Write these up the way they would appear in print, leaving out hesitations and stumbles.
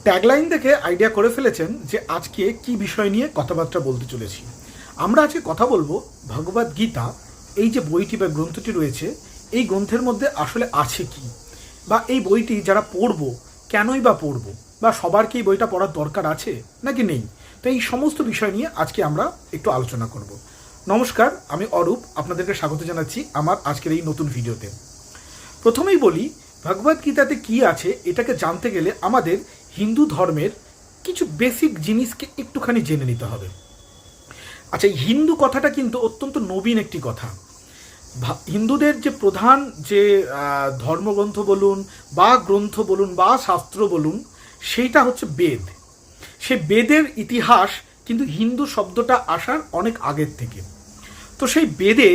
Tagline দেখে idea করে ফেলেছেন যে আজকে কি বিষয় নিয়ে কথাবার্তা বলতে চলেছি। আমরা আজকে কথা বলবো ভগবদ গীতা, এই যে বইটি বা গ্রন্থটি রয়েছে, এই গ্রন্থের মধ্যে আসলে আছে কি, বা এই বইটি যারা পড়বো কেনই বা পড়বো, বা সবার কি এই বইটা পড়ার দরকার আছে নাকি নেই। তো এই সমস্ত বিষয় নিয়ে আজকে আমরা একটু আলোচনা করব। নমস্কার, আমি অরূপ, আপনাদেরকে স্বাগত জানাচ্ছি আমার আজকের এই নতুন ভিডিওতে। প্রথমেই বলি, ভগবদ গীতাতে কি আছে এটাকে জানতে গেলে আমাদের হিন্দু ধর্মের কিছু বেসিক জিনিসকে একটুখানি জেনে নিতে হবে। আচ্ছা, এই হিন্দু কথাটা কিন্তু অত্যন্ত নবীন একটি কথা। হিন্দুদের যে প্রধান যে ধর্মগ্রন্থ বলুন বা গ্রন্থ বলুন বা শাস্ত্র বলুন, সেইটা হচ্ছে বেদ। সে বেদের ইতিহাস কিন্তু হিন্দু শব্দটা আসার অনেক আগের থেকে। তো সেই বেদে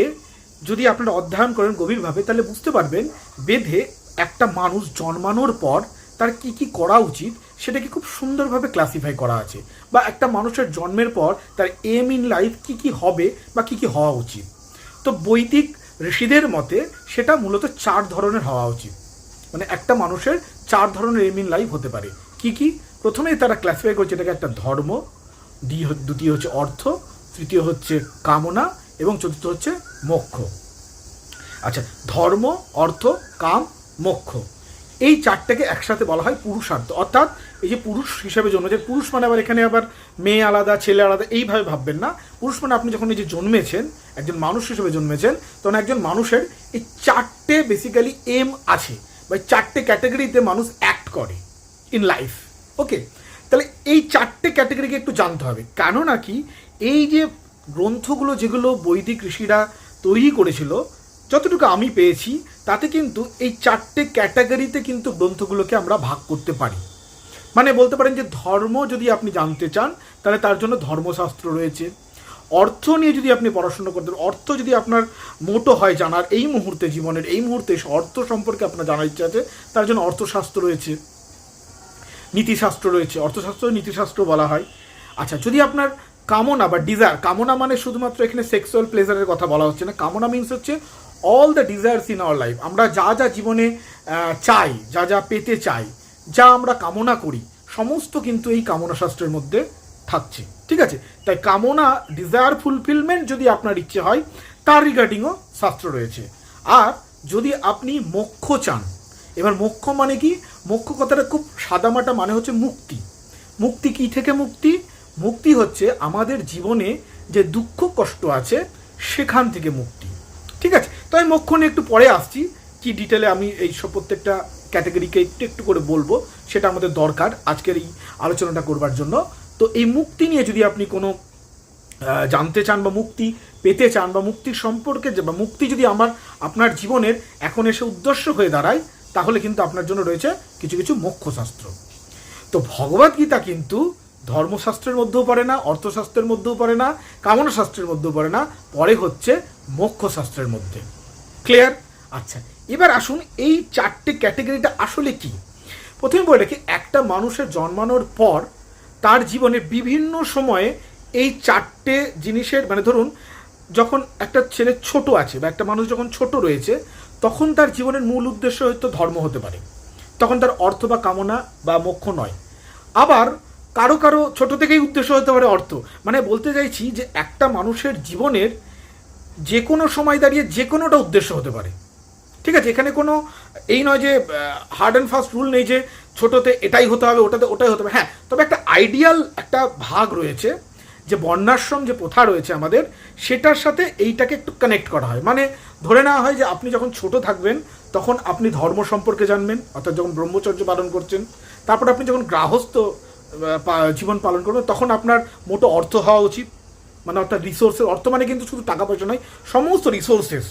যদি আপনারা অধ্যয়ন করেন গভীরভাবে, তাহলে বুঝতে পারবেন বেদে একটা মানুষ জন্মানোর পর তার কি কি করা উচিত সেটাকে খুব সুন্দরভাবে ক্লাসিফাই করা আছে, বা একটা মানুষের জন্মের পর তার এম ইন লাইফ কি কি হবে বা কি কি হওয়া উচিত। তো বৈদিক ঋষিদের মতে সেটা মূলত 4 ধরনের হওয়া উচিত। মানে একটা মানুষের 4 ধরনের এম ইন লাইফ হতে পারে। কি কি? প্রথমেই তারা ক্লাসিফাই করছে এটাকে একটা ধর্ম, দ্বিতীয় হচ্ছে অর্থ, তৃতীয় হচ্ছে কামনা এবং চতুর্থ হচ্ছে মোক্ষ। আচ্ছা, ধর্ম, অর্থ, কাম, মোক্ষ, এই 4টাকে একসাথে বলা হয় পুরুষার্থ। অর্থাৎ এই যে পুরুষ হিসেবে জন্মেছে, পুরুষ মানে আবার এখানে আবার মেয়ে আলাদা ছেলে আলাদা এইভাবে ভাববেন না। পুরুষ মানে আপনি যখন এই যে জন্মেছেন, একজন মানুষ হিসেবে জন্মেছেন, তখন একজন মানুষের এই 4টে বেসিক্যালি এম আছে, বা 4টে ক্যাটাগরিতে মানুষ অ্যাক্ট করে ইন লাইফ। ওকে, তাহলে এই 4টে ক্যাটাগরিকে একটু জানতে হবে। কেন নাকি এই যে গ্রন্থগুলো যেগুলো বৈদিক ঋষিরা তৈরি করেছিল, যতটুকু আমি পেয়েছি তাতে কিন্তু এই 4টে ক্যাটাগরিতে কিন্তু গ্রন্থগুলোকে আমরা ভাগ করতে পারি। মানে বলতে পারেন যে ধর্ম যদি আপনি জানতে চান তাহলে তার জন্য ধর্মশাস্ত্র রয়েছে। অর্থ নিয়ে যদি আপনি পড়াশোনা করতে, অর্থ যদি আপনার মোটো হয় জানার এই মুহূর্তে, জীবনের এই মুহূর্তে অর্থ সম্পর্কে আপনার জানার ইচ্ছা আছে, তার জন্য অর্থশাস্ত্র রয়েছে, নীতিশাস্ত্র রয়েছে। অর্থশাস্ত্র নীতিশাস্ত্র বলা হয়। আচ্ছা, যদি আপনার কামনা বা ডিজায়ার, কামনা মানে শুধুমাত্র এখানে সেক্সুয়াল প্লেজারের কথা বলা হচ্ছে না। কামনা মিনস হচ্ছে all the desires in our life. আমরা যা যা জীবনে চাই, যা যা পেতে চাই, যা আমরা কামনা করি, সমস্ত কিন্তু এই কামনা শাস্ত্রের মধ্যে থাকছে। ঠিক আছে, তাই কামনা, ডিজায়ার ফুলফিলমেন্ট যদি আপনার ইচ্ছে হয়, তার রিগার্ডিংও শাস্ত্র রয়েছে। আর যদি আপনি মোক্ষ চান, এবার মোক্ষ মানে কি? মোক্ষ কথাটা খুব সাদামাটা মানে হচ্ছে মুক্তি। মুক্তি কি থেকে মুক্তি? মুক্তি হচ্ছে আমাদের জীবনে যে দুঃখ কষ্ট আছে সেখান থেকে মুক্তি। ঠিক আছে, তো আমি মোক্ষ নিয়ে একটু পরে আসছি, কি ডিটেলে আমি এই সব প্রত্যেকটা ক্যাটাগরিকে একটু একটু করে বলবো, সেটা আমাদের দরকার আজকের এই আলোচনাটা করবার জন্য। তো এই মুক্তি নিয়ে যদি আপনি কোনো জানতে চান বা মুক্তি পেতে চান, বা মুক্তির সম্পর্কে বা মুক্তি যদি আপনার জীবনের এখন এসে উদ্দেশ্য হয়ে দাঁড়ায়, তাহলে কিন্তু আপনার জন্য রয়েছে কিছু কিছু মোক্ষশাস্ত্র। তো ভগবদ গীতা কিন্তু ধর্মশাস্ত্রের মধ্যেও পড়ে না, অর্থশাস্ত্রের মধ্যেও পড়ে না, কামনা শাস্ত্রের মধ্যেও পড়ে না, পরে হচ্ছে মোক্ষশাস্ত্রের মধ্যে। ক্লিয়ার? আচ্ছা, এবার আসুন এই 4টে ক্যাটাগরিটা আসলে কি। প্রথমে বলে রাখি, একটা মানুষের জন্মানোর পর তার জীবনে বিভিন্ন সময়ে এই 4টে জিনিসের, মানে ধরুন যখন একটা ছেলে ছোট আছে বা একটা মানুষ যখন ছোট রয়েছে, তখন তার জীবনের মূল উদ্দেশ্য হয়তো ধর্ম হতে পারে, তখন তার অর্থ বা কামনা বা মোক্ষ নয়। আবার কারো কারো ছোট থেকেই উদ্দেশ্য হতে পারে অর্থ। মানে বলতে চাইছি যে একটা মানুষের জীবনের যে কোনো সময় দাঁড়িয়ে যে কোনোটা উদ্দেশ্য হতে পারে। ঠিক আছে, এখানে কোনো এই নয় যে হার্ড অ্যান্ড ফাস্ট রুল নেই যে ছোটোতে এটাই হতে হবে, ওটাতে ওটাই হতে হবে। হ্যাঁ, তবে একটা আইডিয়াল একটা ভাগ রয়েছে, যে বর্ণাশ্রম যে প্রথা রয়েছে আমাদের, সেটার সাথে এইটাকে একটু কানেক্ট করা হয়। মানে ধরে নেওয়া হয় যে আপনি যখন ছোট থাকবেন তখন আপনি ধর্ম সম্পর্কে জানবেন, অর্থাৎ যখন ব্রহ্মচর্য পালন করছেন। তারপর আপনি যখন গৃহস্থ জীবন পালন করবেন, তখন আপনার মোটো অর্থ হওয়া উচিত। মানে অর্থাৎ রিসোর্সেস, অর্থ মানে কিন্তু শুধু টাকা পয়সা নয়, সমস্ত রিসোর্সেস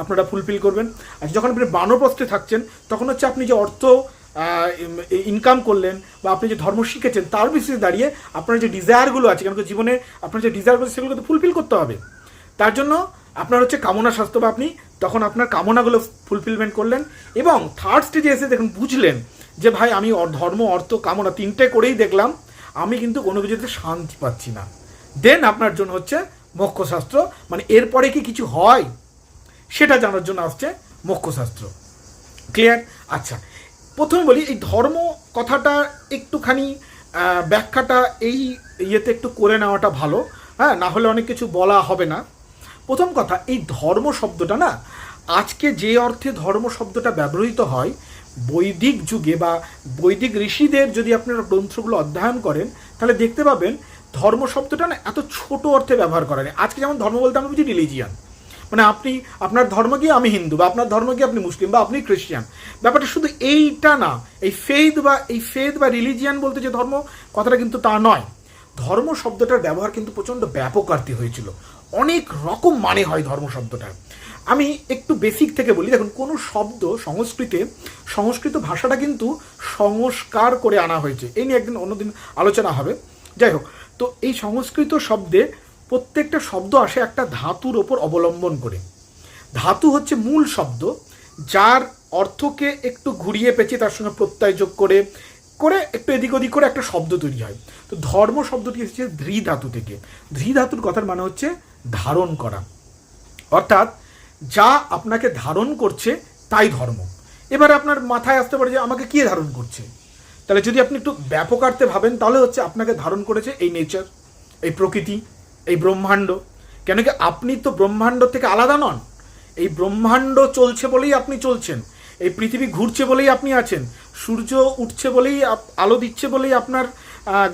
আপনারা ফুলফিল করবেন। আর যখন আপনি বানপ্রস্থে থাকছেন, তখন হচ্ছে আপনি যে অর্থ ইনকাম করলেন বা আপনি যে ধর্ম শিখেছেন, তার বেসিসে দাঁড়িয়ে আপনার যে ডিজায়ারগুলো আছে, কারণ জীবনে আপনার যে ডিজায়ারগুলো সেগুলো কিন্তু ফুলফিল করতে হবে। তার জন্য আপনার হচ্ছে কামনা শাস্ত্র, বা আপনি তখন আপনার কামনাগুলো ফুলফিলমেন্ট করলেন। এবং থার্ড স্টেজে এসে দেখুন বুঝলেন যে ভাই আমি ধর্ম, অর্থ, কামনা 3টে করেই দেখলাম আমি কিন্তু কোনো কিছুতে শান্তি পাচ্ছি না, দেন আপনার জন্য হচ্ছে মোক্ষশাস্ত্র। মানে এরপরে কি কিছু হয় সেটা জানার জন্য আসছে মোক্ষশাস্ত্র। ক্লিয়ার? আচ্ছা, প্রথমে বলি এই ধর্ম কথাটা একটুখানি ব্যাখ্যাটা এই ইয়েতে একটু করে নেওয়াটা ভালো, হ্যাঁ, না হলে অনেক কিছু বলা হবে না। প্রথম কথা, এই ধর্ম শব্দটা না, আজকে যে অর্থে ধর্ম শব্দটা ব্যবহৃত হয়, বৈদিক যুগে বা বৈদিক ঋষিদের যদি আপনারা গ্রন্থগুলো অধ্যয়ন করেন তাহলে দেখতে পাবেন ধর্ম শব্দটা না এত ছোট অর্থে ব্যবহার করা নেই। আজকে যেমন ধর্ম বলতে আমরা বুঝি রিলিজিয়ান, মানে আপনি আপনার ধর্ম কি আমি হিন্দু, বা আপনার ধর্ম কি আপনি মুসলিম বা আপনি খ্রিস্টান। ব্যাপারটা শুধু এইটা না, এই ফেথ বা রিলিজিয়ান বলতে যে ধর্ম, কথাটা কিন্তু তা নয়। ধর্ম শব্দটার ব্যবহার কিন্তু প্রচণ্ড ব্যাপকার্থী হয়েছিল, অনেক রকম মানে হয় ধর্ম শব্দটার। আমি একটু বেসিক থেকে বলি। দেখুন, কোনো শব্দ সংস্কৃত ভাষাটা কিন্তু সংস্কার করে আনা হয়েছে, এই নিয়ে একদিন অন্যদিন আলোচনা হবে। যাই হোক, তো এই সংস্কৃত শব্দে প্রত্যেকটা শব্দ আসে একটা ধাতুর ওপর অবলম্বন করে। ধাতু হচ্ছে মূল শব্দ, যার অর্থকে একটু ঘুরিয়ে পেঁচিয়ে তার সঙ্গে প্রত্যয় যোগ করে করে একটু এদিক ওদিক করে একটা শব্দ তৈরি হয়। তো ধর্ম শব্দটি এসেছে ধৃ ধাতু থেকে। ধৃ ধাতুর কথার মানে হচ্ছে ধারণ করা, অর্থাৎ যা আপনাকে ধারণ করছে তাই ধর্ম। এবারে আপনার মাথায় আসতে পারে যে আমাকে কে ধারণ করছে, তাহলে যদি আপনি একটু ব্যাপকার্থে ভাবেন তাহলে হচ্ছে আপনাকে ধারণ করেছে এই নেচার, এই প্রকৃতি, এই ব্রহ্মাণ্ড। কেন কি আপনি তো ব্রহ্মাণ্ড থেকে আলাদা নন। এই ব্রহ্মাণ্ড চলছে বলেই আপনি চলছেন, এই পৃথিবী ঘুরছে বলেই আপনি আছেন, সূর্য উঠছে বলেই আলো দিচ্ছে বলেই আপনার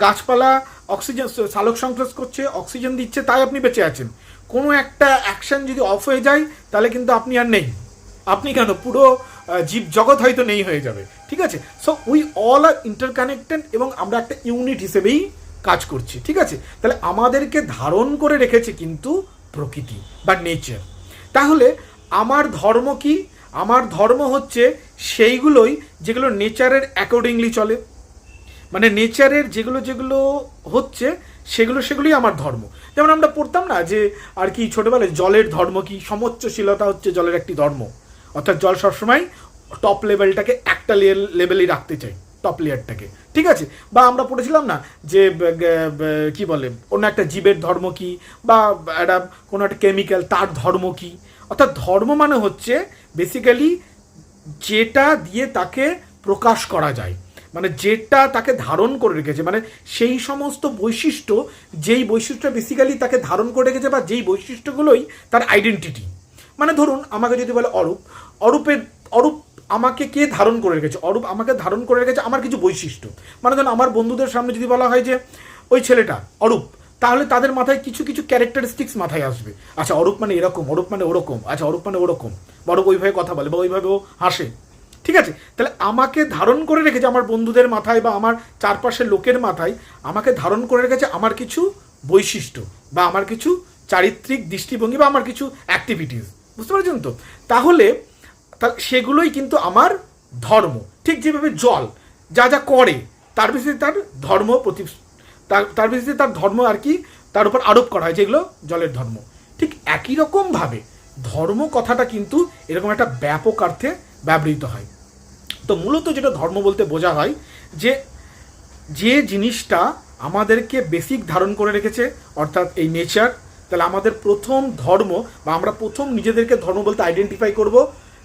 গাছপালা অক্সিজেন সালোক সংশ্লেষ করছে, অক্সিজেন দিচ্ছে, তাই আপনি বেঁচে আছেন। কোনো একটা অ্যাকশন যদি অফ হয়ে যায় তাহলে কিন্তু আপনি আর নেই। আপনি কেন, পুরো জীব জগৎ হয়তো নেই হয়ে যাবে। ঠিক আছে, so we all are interconnected এবং আমরা একটা ইউনিট হিসেবেই কাজ করছি। ঠিক আছে, তাহলে আমাদেরকে ধারণ করে রেখেছে কিন্তু প্রকৃতি বা নেচার। তাহলে আমার ধর্ম কি? আমার ধর্ম হচ্ছে সেইগুলোই যেগুলো নেচারের অ্যাকর্ডিংলি চলে, মানে নেচারের যেগুলো যেগুলো হচ্ছে সেগুলোই আমার ধর্ম। যেমন আমরা পড়তাম না যে আর কি ছোটোবেলায়, জলের ধর্ম কি? সমোচ্চশীলতা হচ্ছে জলের একটি ধর্ম, অর্থাৎ জল সবসময় টপ লেভেলটাকে একটা লেভেলেই রাখতে চাই, টপ লেয়ারটাকে। ঠিক আছে, বা আমরা পড়েছিলাম না যে কি বলে অন্য একটা জীবের ধর্ম কি, বা একটা কোনো একটা কেমিক্যাল তার ধর্ম কি। অর্থাৎ ধর্ম মানে হচ্ছে বেসিক্যালি যেটা দিয়ে তাকে প্রকাশ করা যায়, মানে যেটা তাকে ধারণ করে রেখেছে, মানে সেই সমস্ত বৈশিষ্ট্য, যেই বৈশিষ্ট্য বেসিক্যালি তাকে ধারণ করে রেখেছে, বা যেই বৈশিষ্ট্যগুলোই তার আইডেন্টিটি। মানে ধরুন আমাকে যদি বলে অরূপ আমাকে কে ধারণ করে রেখেছে? অরূপ আমাকে ধারণ করে রেখেছে আমার কিছু বৈশিষ্ট্য। মানে ধরুন আমার বন্ধুদের সামনে যদি বলা হয় যে ওই ছেলেটা অরূপ, তাহলে তাদের মাথায় কিছু কিছু ক্যারেক্টারিস্টিক্স মাথায় আসবে। আচ্ছা, অরূপ মানে এরকম, অরূপ মানে ওরকম, আচ্ছা অরূপ মানে ওরকম, বড় ওইভাবে কথা বলে বা ওইভাবে ও হাসে। ঠিক আছে, তাহলে আমাকে ধারণ করে রেখেছে আমার বন্ধুদের মাথায় বা আমার চারপাশের লোকের মাথায়, আমাকে ধারণ করে রেখেছে আমার কিছু বৈশিষ্ট্য বা আমার কিছু চারিত্রিক দৃষ্টিভঙ্গি বা আমার কিছু অ্যাক্টিভিটিস। বুঝতে পারছেন তো? তাহলে সেগুলোই কিন্তু আমার ধর্ম। ঠিক যেভাবে জল যা যা করে তার ভিত্তিতে তার ধর্ম তার ভিত্তিতে তার ধর্ম আর কি তার উপর আরোপ করা হয়, যেগুলো জলের ধর্ম। ঠিক একই রকমভাবে ধর্ম কথাটা কিন্তু এরকম একটা ব্যাপক অর্থে ব্যবহৃত হয়। তো মূলত যেটা ধর্ম বলতে বোঝা হয় যে জিনিসটা আমাদেরকে বেসিক ধারণ করে রেখেছে, অর্থাৎ এই নেচার। তাহলে আমাদের প্রথম ধর্ম বা আমরা প্রথম নিজেদেরকে ধর্ম বলতে আইডেন্টিফাই করব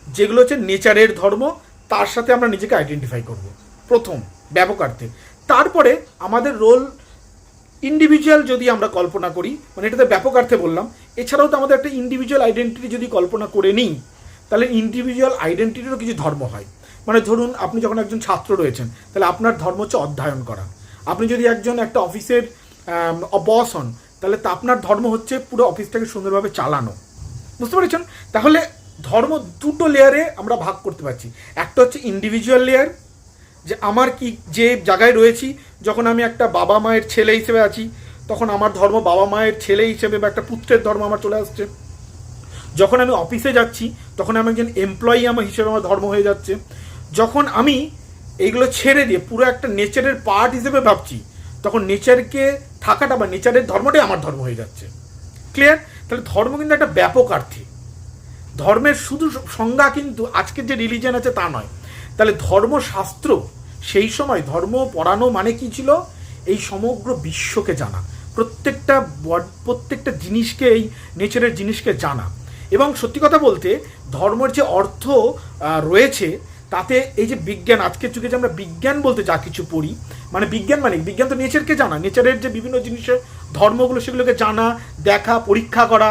যেগুলো হচ্ছে নেচারের ধর্ম, তার সাথে আমরা নিজেকে আইডেন্টিফাই করব প্রথম ব্যাপকার্থে। তারপরে আমাদের রোল ইন্ডিভিজুয়াল যদি আমরা কল্পনা করি, মানে এটাতে ব্যাপকার্থে বললাম, এছাড়াও তো আমাদের একটা ইন্ডিভিজুয়াল আইডেন্টিটি যদি কল্পনা করে নিই, তাহলে ইন্ডিভিজুয়াল আইডেন্টিটিরও কিছু ধর্ম হয়। মানে ধরুন আপনি যখন একজন ছাত্র রয়েছেন, তাহলে আপনার ধর্ম হচ্ছে অধ্যয়ন করা। আপনি যদি একটা অফিসের বস হন, তাহলে তা আপনার ধর্ম হচ্ছে পুরো অফিসটাকে সুন্দরভাবে চালানো। বুঝতে পেরেছেন? তাহলে ধর্ম দুটো লেয়ারে আমরা ভাগ করতে পারছি। একটা হচ্ছে ইন্ডিভিজুয়াল লেয়ার, যে আমার কি যে জায়গায় রয়েছি, যখন আমি একটা বাবা মায়ের ছেলে হিসেবে আছি তখন আমার ধর্ম বাবা মায়ের ছেলে হিসেবে বা একটা পুত্রের ধর্ম আমার চলে আসছে। যখন আমি অফিসে যাচ্ছি তখন আমি একজন এমপ্লয়ি আমার হিসেবে আমার ধর্ম হয়ে যাচ্ছে। যখন আমি এইগুলো ছেড়ে দিয়ে পুরো একটা নেচারের পার্ট হিসেবে ভাবছি, তখন নেচারকে থাকাটা বা নেচারের ধর্মটাই আমার ধর্ম হয়ে যাচ্ছে। ক্লিয়ার? তাহলে ধর্ম কিন্তু একটা ব্যাপকার্থী। ধর্মের শুধু সংজ্ঞা কিন্তু আজকের যে রিলিজিয়ন আছে তা নয়। তাহলে ধর্মশাস্ত্র সেই সময় ধর্ম পড়ানো মানে কি ছিল? এই সমগ্র বিশ্বকে জানা, প্রত্যেকটা জিনিসকে, এই নেচারের জিনিসকে জানা। এবং সত্যি কথা বলতে ধর্মের যে অর্থ রয়েছে তাতে এই যে বিজ্ঞান, আজকের যুগে যে আমরা বিজ্ঞান বলতে যা কিছু পড়ি, মানে বিজ্ঞান তো নেচারকে জানা, নেচারের যে বিভিন্ন জিনিসের ধর্মগুলো সেগুলোকে জানা, দেখা, পরীক্ষা করা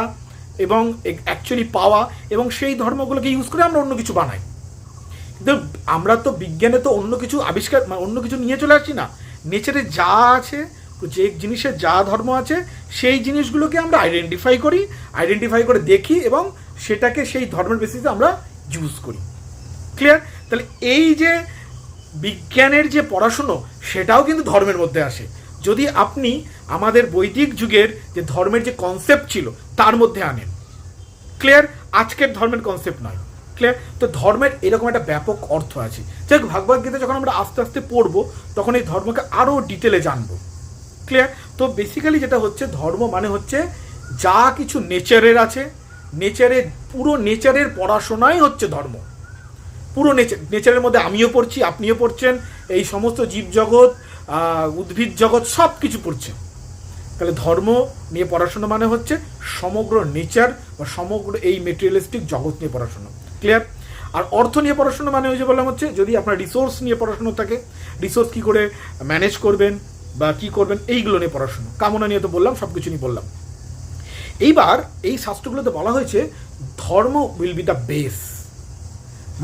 এবং অ্যাকচুয়ালি পাওয়া, এবং সেই ধর্মগুলোকে ইউজ করে আমরা অন্য কিছু বানাই। কিন্তু আমরা তো বিজ্ঞানে তো অন্য কিছু আবিষ্কার, অন্য কিছু নিয়ে চলে আসছি না। নেচারে যা আছে, যে জিনিসের যা ধর্ম আছে সেই জিনিসগুলোকে আমরা আইডেন্টিফাই করে দেখি এবং সেটাকে সেই ধর্মের বেসিসে আমরা ইউজ করি। ক্লিয়ার? তাহলে এই যে বিজ্ঞানের যে পড়াশুনো সেটাও কিন্তু ধর্মের মধ্যে আসে, যদি আপনি আমাদের বৈদিক যুগের যে ধর্মের যে কনসেপ্ট ছিল তার মধ্যে আনেন। ক্লিয়ার? আজকের ধর্মের কনসেপ্ট নয়। ক্লিয়ার? তো ধর্মের এরকম একটা ব্যাপক অর্থ আছে। যাই হোক, ভাগবত গীতা যখন আমরা আস্তে আস্তে পড়বো তখন এই ধর্মকে আরও ডিটেলে জানবো। ক্লিয়ার? তো বেসিক্যালি যেটা হচ্ছে, ধর্ম মানে হচ্ছে যা কিছু নেচারের আছে, পুরো নেচারের পড়াশোনাই হচ্ছে ধর্ম। পুরো নেচারের মধ্যে আমিও পড়ছি, আপনিও পড়ছেন, এই সমস্ত জীবজগৎ, উদ্ভিদ জগৎ সব কিছু পড়ছে। তাহলে ধর্ম নিয়ে পড়াশোনা মানে হচ্ছে সমগ্র নেচার বা সমগ্র এই মেটেরিয়ালিস্টিক জগৎ নিয়ে পড়াশোনা। ক্লিয়ার? আর অর্থ নিয়ে পড়াশোনা মানে ওই যে বললাম হচ্ছে, যদি আপনার রিসোর্স নিয়ে পড়াশোনা থাকে, রিসোর্স কী করে ম্যানেজ করবেন বা কী করবেন এইগুলো নিয়ে পড়াশোনা। কামনা নিয়ে তো বললাম, সব কিছু নিয়ে বললাম। এইবার এই শাস্ত্রগুলোতে বলা হয়েছে ধর্ম উইল বি দ্য বেস,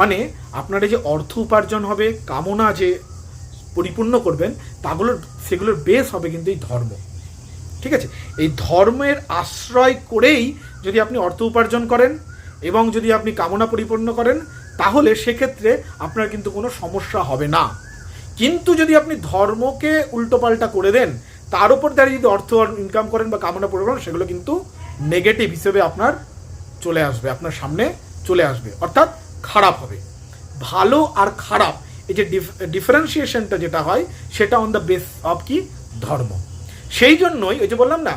মানে আপনার এই যে অর্থ উপার্জন হবে, কামনা যে পরিপূর্ণ করবেন, সেগুলোর বেস হবে কিন্তু এই ধর্ম। ঠিক আছে? এই ধর্মের আশ্রয় করেই যদি আপনি অর্থ উপার্জন করেন এবং যদি আপনি কামনা পরিপূর্ণ করেন, তাহলে সেক্ষেত্রে আপনার কিন্তু কোনো সমস্যা হবে না। কিন্তু যদি আপনি ধর্মকে উল্টোপাল্টা করে দেন, তার উপর দাঁড়িয়ে যদি অর্থ ইনকাম করেন বা কামনা পরিপূর্ণ করেন, সেগুলো কিন্তু নেগেটিভ হিসেবে আপনার সামনে চলে আসবে, অর্থাৎ খারাপ হবে। ভালো আর খারাপ এই যে ডিফারেন্সিয়েশনটা যেটা হয়, সেটা অন দ্য বেস অফ কি? ধর্ম। সেই জন্যই ওই যে বললাম না,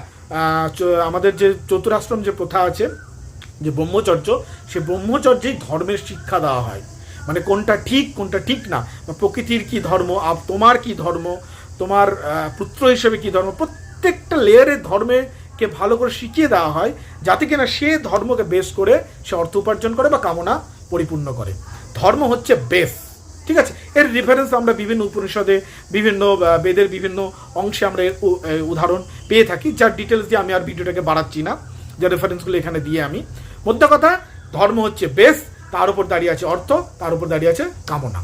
আমাদের যে চতুরাশ্রম যে প্রথা আছে, যে ব্রহ্মচর্য, সে ব্রহ্মচর্যেই ধর্মের শিক্ষা দেওয়া হয়। মানে কোনটা ঠিক না, বা প্রকৃতির কি ধর্ম, তোমার কি ধর্ম, তোমার পুত্র হিসেবে কি ধর্ম, প্রত্যেকটা লেয়ারের ধর্মকে ভালো করে শিখিয়ে দেওয়া হয়, যাতে কিনা সে ধর্মকে বেস করে সে অর্থ উপার্জন করে বা কামনা পরিপূর্ণ করে। ধর্ম হচ্ছে বেস। ঠিক আছে? এর রেফারেন্স আমরা বিভিন্ন উপনিষদে, বিভিন্ন বেদের বিভিন্ন অংশে আমরা এর উদাহরণ পেয়ে থাকি, যার ডিটেলস দিয়ে আমি আর ভিডিওটাকে বাড়াচ্ছি না, যে রেফারেন্সগুলো এখানে দিয়ে আমি। মোদ্দা কথা, ধর্ম হচ্ছে বেস, তার উপর দাঁড়িয়ে আছে অর্থ, তার উপর দাঁড়িয়ে আছে কামনা।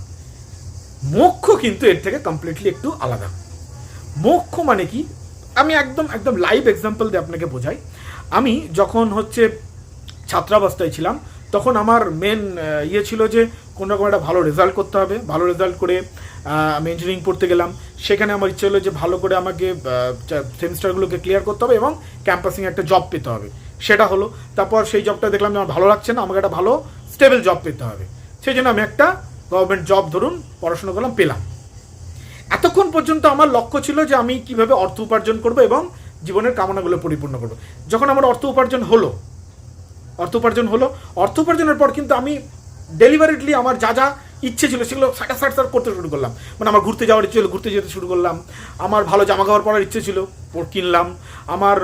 মোক্ষ কিন্তু এর থেকে কমপ্লিটলি একটু আলাদা। মোক্ষ মানে কি? আমি একদম লাইভ এক্সাম্পল দিয়ে আপনাকে বোঝাই। আমি যখন হচ্ছে ছাত্রাবস্থায় ছিলাম, তখন আমার মেন ছিল যে কোনো রকম একটা ভালো রেজাল্ট করতে হবে। ভালো রেজাল্ট করে আমি ইঞ্জিনিয়ারিং পড়তে গেলাম। সেখানে আমার ইচ্ছে হলো যে ভালো করে আমাকে সেমিস্টারগুলোকে ক্লিয়ার করতে হবে এবং ক্যাম্পাসিং একটা জব পেতে হবে। সেটা হলো। তারপর সেই জবটা দেখলাম যে আমার ভালো লাগছে না, আমাকে একটা ভালো স্টেবল জব পেতে হবে। সেই জন্য আমি একটা গভর্নমেন্ট জব পড়াশোনা করলাম, পেলাম। এতক্ষণ পর্যন্ত আমার লক্ষ্য ছিল যে আমি কিভাবে অর্থ উপার্জন করব এবং জীবনের কামনাগুলো পরিপূর্ণ করব। যখন আমার অর্থ উপার্জনের পর কিন্তু আমি ডেলিভারেটলি আমার যা ইচ্ছে ছিল সেগুলো স্যাটিসফাইড করতে শুরু করলাম। মানে আমার ঘুরতে যাওয়ার ইচ্ছে ছিল, ঘুরতে যেতে শুরু করলাম। আমার ভালো জামা কাপড় পরার ইচ্ছে ছিল, কিনলাম। আমার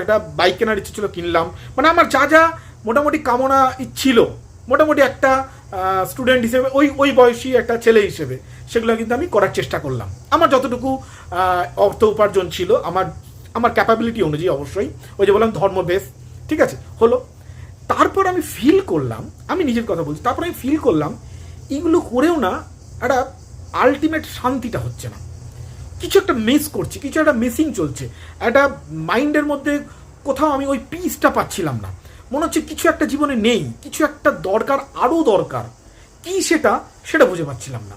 একটা বাইক কেনার ইচ্ছে ছিল, কিনলাম। মানে আমার যা মোটামুটি কামনা ছিল, মোটামুটি একটা স্টুডেন্ট হিসেবে, ওই বয়সী একটা ছেলে হিসেবে, সেগুলো কিন্তু আমি করার চেষ্টা করলাম। আমার যতটুকু অর্থ উপার্জন ছিল, আমার ক্যাপাবিলিটি অনুযায়ী অবশ্যই, ওই যে বললাম ধর্ম বেস। ঠিক আছে? হলো। তারপর আমি ফিল করলাম, আমি নিজের কথা বলছি, তারপর আমি ফিল করলাম এগুলো করেও না একটা আলটিমেট শান্তিটা হচ্ছে না। কিছু একটা মিস করছি, কিছু একটা মিসিং চলছে। একটা মাইন্ডের মধ্যে কোথাও আমি ওই পিসটা পাচ্ছিলাম না। মনে হচ্ছে কিছু একটা জীবনে নেই, কিছু একটা দরকার, আরও দরকার। কি সেটা বুঝে পাচ্ছিলাম না।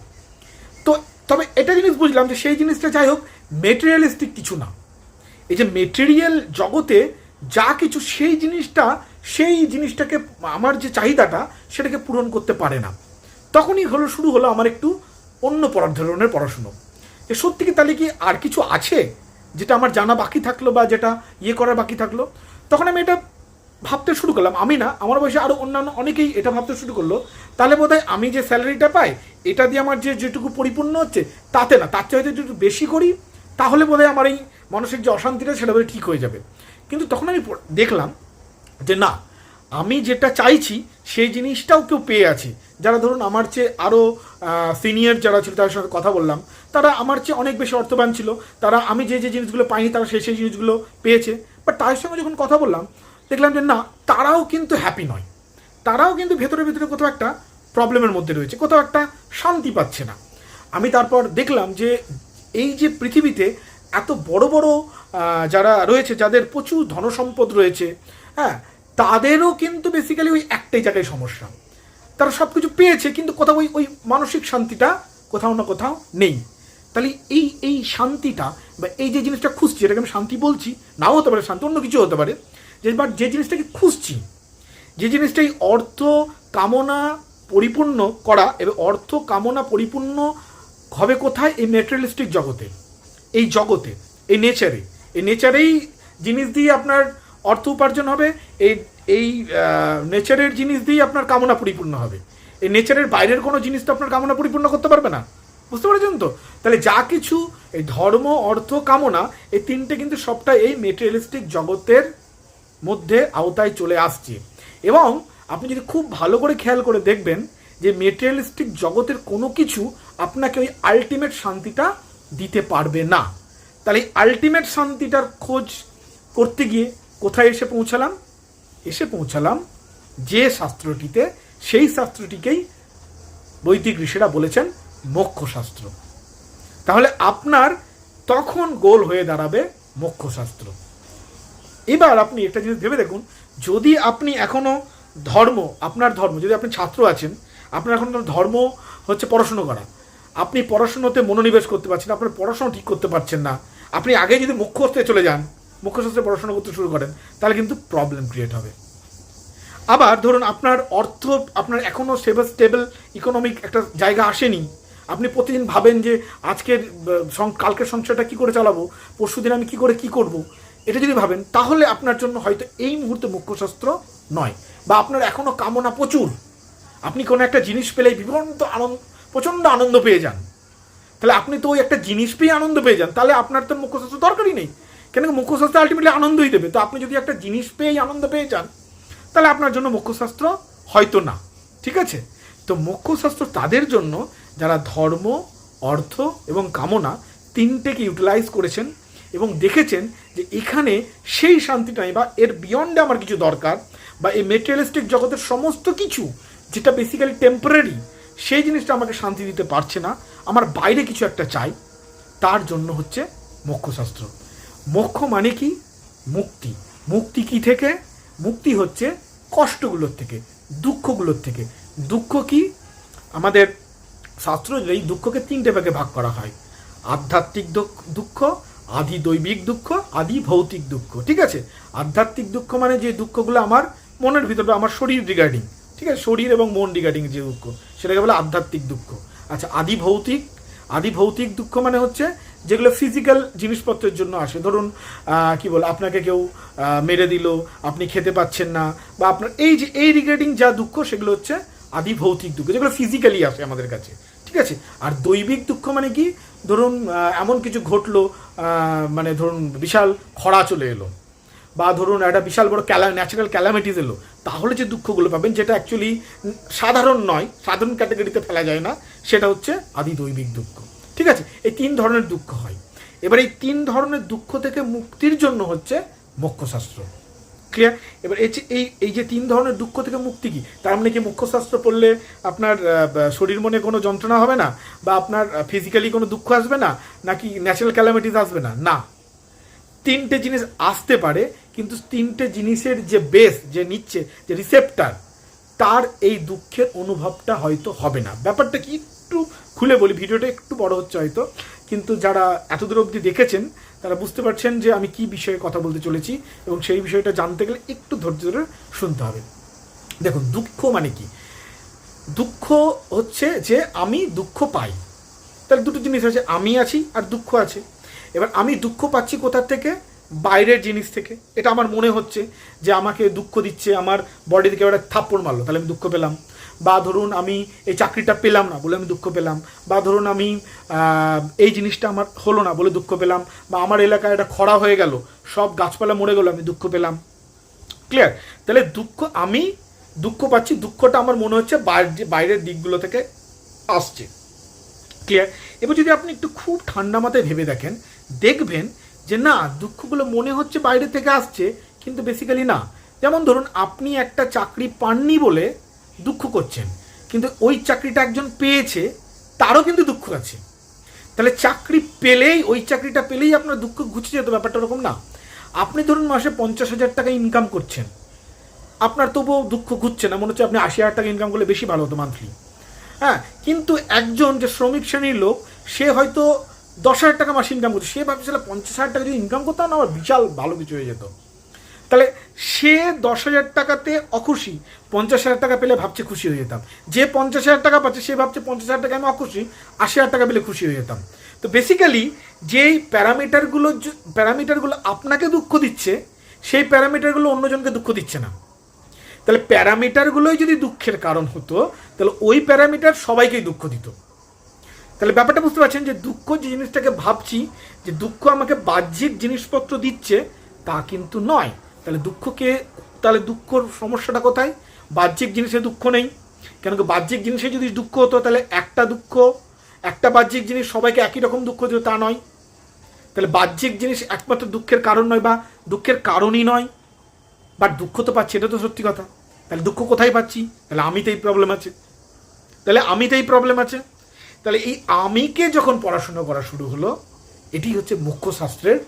তো তবে এটা জিনিস বুঝলাম যে সেই জিনিসটা যাই হোক মেটেরিয়ালিস্টিক কিছু না। এই যে মেটেরিয়াল জগতে যা কিছু, সেই জিনিসটাকে আমার যে চাহিদাটা সেটাকে পূরণ করতে পারে না। তখনই শুরু হলো আমার একটু অন্য ধরনের পড়াশুনো, যে সত্যি কি তাহলে কি আর কিছু আছে যেটা আমার জানা বাকি থাকলো বা যেটা করার বাকি থাকলো। তখন আমি এটা ভাবতে শুরু করলাম, আমি না, আমার বয়সে আরও অন্যান্য অনেকেই এটা ভাবতে শুরু করলো, তাহলে বোধহয় আমি যে স্যালারিটা পাই এটা দিয়ে আমার যেটুকু পরিপূর্ণ হচ্ছে তাতে না, তার চেয়ে হয়তো একটু বেশি করি, তাহলে বোধহয় আমার এই মানসিক যে অশান্তিটা সেটা বোধহয় ঠিক হয়ে যাবে। কিন্তু তখন আমি দেখলাম যে না, আমি যেটা চাইছি সেই জিনিসটাও কেউ পেয়ে আছে, যারা ধরুন আমার চেয়ে আরও সিনিয়র যারা ছিল তাদের সঙ্গে কথা বললাম, তারা আমার চেয়ে অনেক বেশি অর্থবান ছিল, তারা আমি যে যে জিনিসগুলো পাইনি তারা সেই সেই জিনিসগুলো পেয়েছে। বাট তাদের সঙ্গে যখন কথা বললাম দেখলাম যে না, তারাও কিন্তু হ্যাপি নয়, তারাও কিন্তু ভেতরে ভেতরে কোথাও একটা প্রবলেমের মধ্যে রয়েছে, কোথাও একটা শান্তি পাচ্ছে না। আমি তারপর দেখলাম যে এই যে পৃথিবীতে এত বড় বড় যারা রয়েছে, যাদের প্রচুর ধনসম্পদ রয়েছে, হ্যাঁ, তাদেরও কিন্তু বেসিক্যালি ওই একটাই জায়গায় সমস্যা, তারা সব কিছু পেয়েছে কিন্তু কোথাও ওই ওই মানসিক শান্তিটা কোথাও না কোথাও নেই। তাহলে এই এই শান্তিটা বা এই যে জিনিসটা খুঁজছি, এটাকে আমি শান্তি বলছি, নাও হতে পারে শান্তি, অন্য কিছু হতে পারে, যে বাট যে জিনিসটাকে খুঁজছি, যে জিনিসটাই অর্থ কামনা পরিপূর্ণ করা, এবং অর্থ কামনা পরিপূর্ণ হবে কোথায়? এই ম্যাটেরিয়ালিস্টিক জগতে, এই জগতে, এই নেচারে, এই নেচারেই জিনিস দিয়ে আপনার অর্থ উপার্জন হবে, এই এই নেচারের জিনিস দিয়ে আপনার কামনা পরিপূর্ণ হবে। এই নেচারের বাইরের কোনো জিনিস তো আপনার কামনা পরিপূর্ণ করতে পারবে না, বুঝতে পারছেন তো? তাহলে যা কিছু এই ধর্ম, অর্থ, কামনা, এই তিনটে কিন্তু সবটা এই মেটেরিয়ালিস্টিক জগতের মধ্যে আওতায় চলে আসছে। এবং আপনি যদি খুব ভালো করে খেয়াল করে দেখবেন যে মেটেরিয়ালিস্টিক জগতের কোনো কিছু আপনাকে ওই আলটিমেট শান্তিটা দিতে পারবে না। তাহলে এই আলটিমেট শান্তিটার খোঁজ করতে গিয়ে কোথায় এসে পৌঁছালাম? এসে পৌঁছালাম যে শাস্ত্রটিতে, সেই শাস্ত্রটিকেই বৈদিক ঋষিরা বলেছেন মোক্ষশাস্ত্র। তাহলে আপনার তখন গোল হয়ে দাঁড়াবে মোক্ষশাস্ত্র। এবার আপনি একটা জিনিস ভেবে দেখুন, যদি আপনি এখনও ধর্ম, আপনার ধর্ম, যদি আপনি ছাত্র আছেন, আপনার এখন ধর্ম হচ্ছে পড়াশুনো করা, আপনি পড়াশুনোতে মনোনিবেশ করতে পারছেন, আপনার পড়াশোনা ঠিক করতে পারছেন না, আপনি আগে যদি মোক্ষশাস্ত্রে চলে যান, মোক্ষশাস্ত্রে পড়াশোনা করতে শুরু করেন, তাহলে কিন্তু প্রবলেম ক্রিয়েট হবে। আবার ধরুন আপনার অর্থ, আপনার এখনও স্টেবল ইকোনমিক একটা জায়গা আসেনি, আপনি প্রতিদিন ভাবেন যে আজকের কালকের সংসারটা কী করে চালাবো, পরশুদিন আমি কী করে কী করব, এটা যদি ভাবেন, তাহলে আপনার জন্য হয়তো এই মুহূর্তে মোক্ষশাস্ত্র নয়। বা আপনার এখনও কামনা প্রচুর, আপনি কোনো একটা জিনিস পেলেই প্রচণ্ড আনন্দ পেয়ে যান, তাহলে আপনি তো ওই একটা জিনিস পেয়ে আনন্দ পেয়ে যান, তাহলে আপনার তো মোক্ষশাস্ত্র দরকারই নেই, কেন মোক্ষশাস্ত্র আলটিমেটলি আনন্দই দেবে। তো আপনি যদি একটা জিনিস পেয়েই আনন্দ পেয়ে যান, তাহলে আপনার জন্য মোক্ষশাস্ত্র হয়তো না, ঠিক আছে? তো মোক্ষশাস্ত্র তাদের জন্য যারা ধর্ম, অর্থ এবং কামনা তিনটেকে ইউটিলাইজ করেছেন এবং দেখেছেন যে এখানে সেই শান্তিটা নেই, বা এর বিয়ন্ডে আমার কিছু দরকার, বা এই মেটেরিয়ালিস্টিক জগতের সমস্ত কিছু যেটা বেসিক্যালি টেম্পোরারি, সেই জিনিসটা আমাকে শান্তি দিতে পারছে না, আমার বাইরে কিছু একটা চাই, তার জন্য হচ্ছে মোক্ষশাস্ত্র। মোক্ষ মানে কি? মুক্তি। মুক্তি কি থেকে? মুক্তি হচ্ছে কষ্টগুলোর থেকে, দুঃখগুলোর থেকে। দুঃখ কি? আমাদের শাস্ত্র এই দুঃখকে তিনটে ভাগে ভাগ করা হয়: আধ্যাত্মিক দুঃখ, আদি দৈবিক দুঃখ, আদি ভৌতিক দুঃখ। ঠিক আছে? আধ্যাত্মিক দুঃখ মানে যে দুঃখগুলো আমার মনের ভিতরে, আমার শরীর রিগার্ডিং, ঠিক আছে, শরীর এবং মন রিগার্ডিং যে দুঃখ, সেটাকে বলে আধ্যাত্মিক দুঃখ। আচ্ছা, আদি ভৌতিক দুঃখ মানে হচ্ছে যেগুলো ফিজিক্যাল জিনিসপত্রের জন্য আসে। ধরুন কি বল, আপনাকে কেউ মেরে দিল, আপনি খেতে পাচ্ছেন না, বা আপনার এই যে এই রিগার্ডিং যা দুঃখ, সেগুলো হচ্ছে আদি ভৌতিক দুঃখ, যেগুলো ফিজিক্যালি আসে আমাদের কাছে। ঠিক আছে? আর দৈবিক দুঃখ মানে কি? ধরুন এমন কিছু ঘটলো, মানে ধরুন বিশাল খরা চলে এলো, বা ধরুন একটা বিশাল বড় ন্যাচারাল ক্যালামিটিস এলো, তাহলে যে দুঃখগুলো পাবেন, যেটা অ্যাকচুয়ালি সাধারণ নয়, সাধারণ ক্যাটাগরিতে ফেলা যায় না, সেটা হচ্ছে আদি দৈবিক দুঃখ। ঠিক আছে? এই তিন ধরনের দুঃখ হয়। এবার এই তিন ধরনের দুঃখ থেকে মুক্তির জন্য হচ্ছে মোক্ষশাস্ত্র। ক্লিয়ার? এবার এই যে তিন ধরনের দুঃখ থেকে মুক্তি কি? তার মানে কি মোক্ষশাস্ত্র পড়লে আপনার শরীর মনে কোনো যন্ত্রণা হবে না, বা আপনার ফিজিক্যালি কোনো দুঃখ আসবে না, নাকি ন্যাচারাল ক্যালামিটিস আসবে না? না, তিনটে জিনিস আসতে পারে, কিন্তু তিনটে জিনিসের যে বেস, যে নিচ্ছে, যে রিসেপ্টার, তার এই দুঃখের অনুভবটা হয়তো হবে না। ব্যাপারটা কি একটু খুলে বলি, ভিডিওটা একটু বড় হচ্ছে হয়তো, কিন্তু যারা এতদূর অবধি দেখেছেন তারা বুঝতে পারছেন যে আমি কি বিষয়ে কথা বলতে চলেছি, এবং সেই বিষয়টা জানতে গেলে একটু ধৈর্য ধরে শুনতে হবে। দেখুন, দুঃখ মানে কি? দুঃখ হচ্ছে যে আমি দুঃখ পাই। তাহলে দুটো জিনিস আছে, আমি আছি আর দুঃখ আছে। এবার আমি দুঃখ পাচ্ছি কোথার থেকে? বাইরের জিনিস থেকে। এটা আমার মনে হচ্ছে যে আমাকে দুঃখ দিচ্ছে, আমার বডি থেকে একটা থাপ্পড় মারলো, তাহলে আমি দুঃখ পেলাম। বা ধরুন আমি এই চাকরিটা পেলাম না বলে আমি দুঃখ পেলাম, বা ধরুন আমি এই জিনিসটা আমার হলো না বলে দুঃখ পেলাম, বা আমার এলাকায় একটা খরা হয়ে গেল, সব গাছপালা মরে গেলো, আমি দুঃখ পেলাম। ক্লিয়ার? তাহলে দুঃখ আমি দুঃখ পাচ্ছি, দুঃখটা আমার মনে হচ্ছে বাইরের দিকগুলো থেকে আসছে। ক্লিয়ার? এবার যদি আপনি একটু খুব ঠান্ডা মাথায় ভেবে দেখেন, দেখবেন যে না, দুঃখগুলো মনে হচ্ছে বাইরে থেকে আসছে, কিন্তু বেসিক্যালি না। যেমন ধরুন, আপনি একটা চাকরি পাননি বলে দুঃখ করছেন, কিন্তু ওই চাকরিটা একজন পেয়েছে, তারও কিন্তু দুঃখ আছে। তাহলে চাকরি পেলেই, ওই চাকরিটা পেলেই আপনার দুঃখ ঘুচে যেত, ব্যাপারটা ওরকম না। আপনি ধরুন মাসে 50,000 টাকা ইনকাম করছেন, আপনার তবুও দুঃখ ঘুরছে না, মনে হচ্ছে আপনি 80,000 টাকা ইনকাম করলে বেশি ভালো হতো মান্থলি। হ্যাঁ, কিন্তু একজন যে শ্রমিক শ্রেণীর লোক, সে হয়তো 10,000 টাকা মাসে ইনকাম করছে, সে ভাবছে 50,000 টাকা যদি ইনকাম করতাম না, আমার বিশাল ভালো কিছু হয়ে যেত। তাহলে সে 10,000 টাকাতে অখুশি, 50,000 টাকা পেলে ভাবছে খুশি হয়ে যেতাম। যে 50,000 টাকা পাচ্ছে সে ভাবছে 50,000 টাকা আমি অখুশি, 80,000 টাকা পেলে খুশি হয়ে যেতাম। তো বেসিক্যালি যেই প্যারামিটারগুলো আপনাকে দুঃখ দিচ্ছে, সেই প্যারামিটারগুলো অন্যজনকে দুঃখ দিচ্ছে না। তাহলে প্যারামিটারগুলোই যদি দুঃখের কারণ হতো, তাহলে ওই প্যারামিটার সবাইকেই দুঃখ দিত। তাহলে ব্যাপারটা বুঝতে পারছেন যে দুঃখ যে জিনিসটাকে ভাবছি যে দুঃখ আমাকে বাহ্যিক জিনিসপত্র দিচ্ছে, তা কিন্তু নয়। তাহলে দুঃখর সমস্যাটা কোথায়? বাহ্যিক জিনিসে দুঃখ নেই। কেন কি বাহ্যিক জিনিসে যদি দুঃখ হতো, তাহলে একটা বাহ্যিক জিনিস সবাইকে একই রকম দুঃখ দিত, তা নয়। তাহলে বাহ্যিক জিনিস একমাত্র দুঃখের কারণ নয়, বা দুঃখের কারণই নয়। বাট দুঃখ তো পাচ্ছি, এটা তো সত্যি কথা। তাহলে দুঃখ কোথায় পাচ্ছি? তাহলে আমিতেই প্রবলেম আছে। তাহলে এই আমিকে যখন পড়াশোনা করা শুরু হলো, এটি হচ্ছে মুখ্য শাস্ত্রের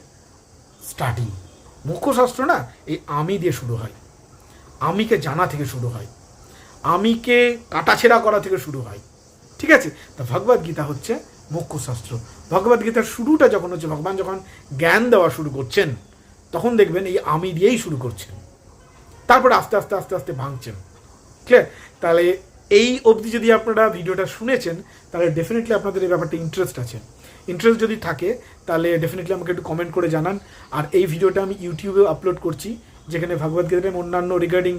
স্টার্টিং। মুখ্য শাস্ত্র না, এই আমি দিয়ে শুরু হয়, আমিকে জানা থেকে শুরু হয়, আমিকে কাটাছেড়া করা থেকে শুরু হয়। ঠিক আছে? তা ভগবদ গীতা হচ্ছে মুখ্য শাস্ত্র। ভগবদ গীতার শুরুটা যখন হচ্ছে, ভগবান যখন জ্ঞান দেওয়া শুরু করছেন, তখন দেখবেন এই আমি দিয়েই শুরু করছেন, তারপরে আস্তে আস্তে আস্তে আস্তে ভাঙছেন। ক্লিয়ার? তাহলে এই অবধি যদি আপনারা ভিডিওটা শুনেছেন, তাহলে ডেফিনেটলি আপনাদের এই ব্যাপারটা ইন্টারেস্ট যদি থাকে, তাহলে ডেফিনেটলি আমাকে একটু কমেন্ট করে জানান। আর এই ভিডিওটা আমি ইউটিউবেও আপলোড করছি, যেখানে ভগবদ্গীতার অন্যান্য রিগার্ডিং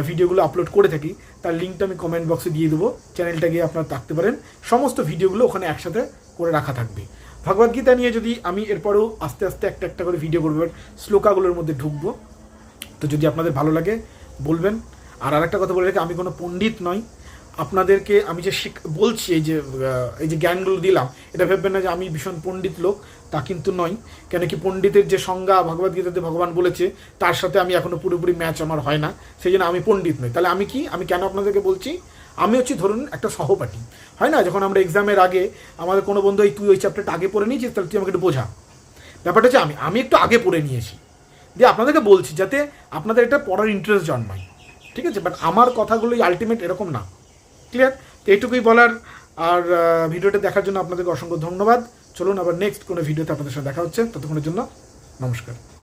ভিডিওগুলো আপলোড করে থাকি, তার লিঙ্কটা আমি কমেন্ট বক্সে দিয়ে দেবো। চ্যানেলটা গিয়ে আপনারা থাকতে পারেন, সমস্ত ভিডিওগুলো ওখানে একসাথে করে রাখা থাকবে। ভগবদ্গীতা নিয়ে যদি আমি এরপরেও আস্তে আস্তে একটা করে ভিডিও করবো, শ্লোকাগুলোর মধ্যে ঢুকবো। তো যদি আপনাদের ভালো লাগে বলবেন। আর আরেকটা কথা বলে রাখি, আমি কোনো পণ্ডিত নই। আপনাদেরকে আমি যে বলছি, এই যে জ্ঞানগুলো দিলাম, এটা ভেববেন না যে আমি ভীষণ পণ্ডিত লোক, তা কিন্তু নয়। কেন কি পণ্ডিতের যে সংজ্ঞা ভগবদ্গীতাতে ভগবান বলেছে, তার সাথে আমি এখনো পুরোপুরি ম্যাচ আমার হয় না, সেই জন্য আমি পণ্ডিত নই। তাহলে আমি কেন আপনাদেরকে বলছি? আমি হচ্ছি ধরুন একটা সহপাঠী, হয় না? যখন আমরা এক্সামের আগে আমাদের কোনো বন্ধু, তুই ওই চ্যাপ্টারটা আগে পড়ে নিয়েছিস, তাহলে তুই আমাকে একটু বোঝা। ব্যাপারটা হচ্ছে আমি একটু আগে পড়ে নিয়েছি, দিয়ে আপনাদেরকে বলছি যাতে আপনাদের এটা পড়ার ইন্টারেস্ট জন্মায়। ঠিক আছে? বাট আমার কথাগুলোই আলটিমেট এরকম না। ক্লিয়ার? তো এইটুকুই বলার। আর ভিডিওটা দেখার জন্য আপনাদেরকে অসংখ্য ধন্যবাদ। চলুন আবার নেক্সট কোনো ভিডিওতে আপনাদের সাথে দেখা হচ্ছে। ততক্ষণের জন্য নমস্কার।